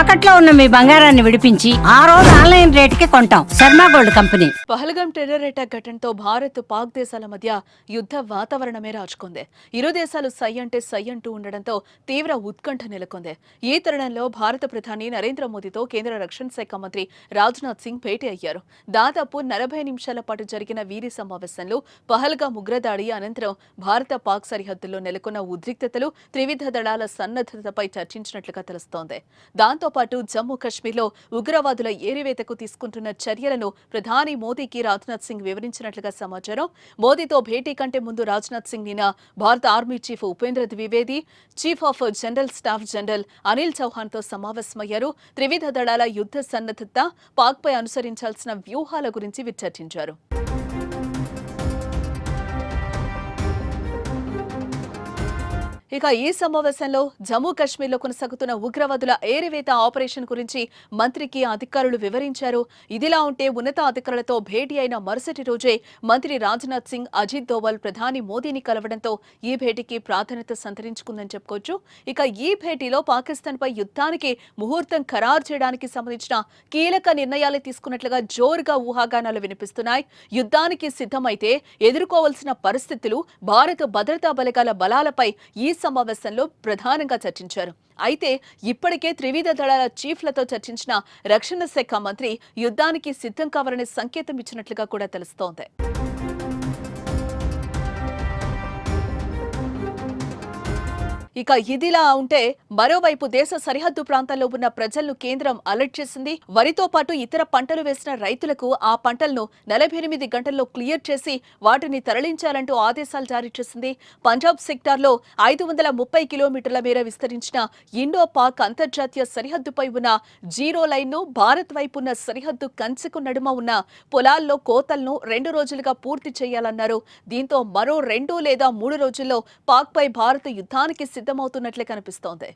తాకట్లో ఉన్న మీ బంగారాన్ని విడిపించి ఆ రోజు ఆన్లైన్ రేటుకి కొంటాం. Sharma gold company. Pahalgam terror attack ఘటనతో భారత్ పాక్ దేశాల మధ్య యుద్ధ వాతావరణమే రాజుకుంది. ఇరు దేశాలు సై అంటే సై అంటూ ఉండడంతో తీవ్ర ఉత్కంఠ నెలకొంది. ఈ తరుణంలో భారత ప్రధాని నరేంద్ర మోదీతో కేంద్ర రక్షణ శాఖ మంత్రి రాజ్నాథ్ సింగ్ భేటీ అయ్యారు. దాదాపు 40 నిమిషాల పాటు జరిగిన వీరి సమావేశంలో పహల్గాం ఉగ్రదాడి అనంతరం భారత పాక్ సరిహద్దుల్లో నెలకొన్న ఉద్రిక్తతలు, త్రివిధ దళాల సన్నద్ధతపై చర్చించినట్లుగా తెలుస్తోంది. దాంతో పాటు జమ్మూ కశ్మీర్లో ఉగ్రవాదుల ఏరివేతకు తీసుకుంటున్న చర్యలను ప్రధాని మోదీకి రాజ్నాథ్ సింగ్ వివరించినట్లుగా సమాచారం. మోదీతో భేటీ కంటే ముందు రాజ్నాథ్ సింగ్ నిన్న భారత army chief Upendra Dwivedi, chief of general staff general Anil Chauhan తో సమావేశమయ్యారు. త్రివిధ దళాల యుద్ధ సన్నద్ధత, పాక్పై అనుసరించాల్సిన వ్యూహాల గురించి చర్చించారు. ఇక ఈ సమావేశంలో జమ్మూ కశ్మీర్లో కొనసాగుతున్న ఉగ్రవాదుల ఏరివేత ఆపరేషన్ గురించి మంత్రికి అధికారులు వివరించారు. ఇదిలా ఉంటే ఉన్నతాధికారులతో భేటీ అయిన మరుసటి రోజే మంత్రి రాజ్నాథ్ సింగ్, అజిత్ దోవల్ ప్రధాని మోదీని కలవడంతో ఈ భేటీకి ప్రాధాన్యత సంతరించుకుందని చెప్పుకోవచ్చు. ఇక ఈ భేటీలో పాకిస్తాన్పై యుద్ధానికి ముహూర్తం ఖరారు చేయడానికి సంబంధించిన కీలక నిర్ణయాలు తీసుకున్నట్లుగా జోరుగా ఊహాగానాలు వినిపిస్తున్నాయి. యుద్ధానికి సిద్ధమైతే ఎదుర్కోవాల్సిన పరిస్థితులు, భారత భద్రతా బలగాల బలాలపై ఈ సమావేశంలో ప్రధానంగా చర్చించారు. అయితే ఇప్పటికే త్రివిధ దళాల చీఫ్లతో చర్చించిన రక్షణ శాఖ మంత్రి యుద్ధానికి సిద్ధం కావాలని సంకేతం ఇచ్చినట్లుగా కూడా తెలుస్తోంది. ఇక ఇదిలా ఉంటే మరోవైపు దేశ సరిహద్దు ప్రాంతాల్లో ఉన్న ప్రజలను కేంద్రం అలర్ట్ చేసింది. వరితో పాటు ఇతర పంటలు వేసిన రైతులకు ఆ పంటలను 48 గంటల్లో క్లియర్ చేసి వాటిని తరలించాలంటూ ఆదేశాలు జారీ చేసింది. పంజాబ్ సెక్టార్లో 530 కిలోమీటర్ల మేర విస్తరించిన ఇండో పాక్ అంతర్జాతీయ సరిహద్దుపై ఉన్న జీరో లైన్ను, భారత్ వైపు ఉన్న సరిహద్దు కంచెకు నడుమ ఉన్న పొలాల్లో కోతలను 2 రోజులుగా పూర్తి చేయాలన్నారు. దీంతో మరో 2 లేదా 3 రోజుల్లో పాక్పై భారత్ యుద్ధానికి సిద్ధమవుతున్నట్లే కనిపిస్తోంది.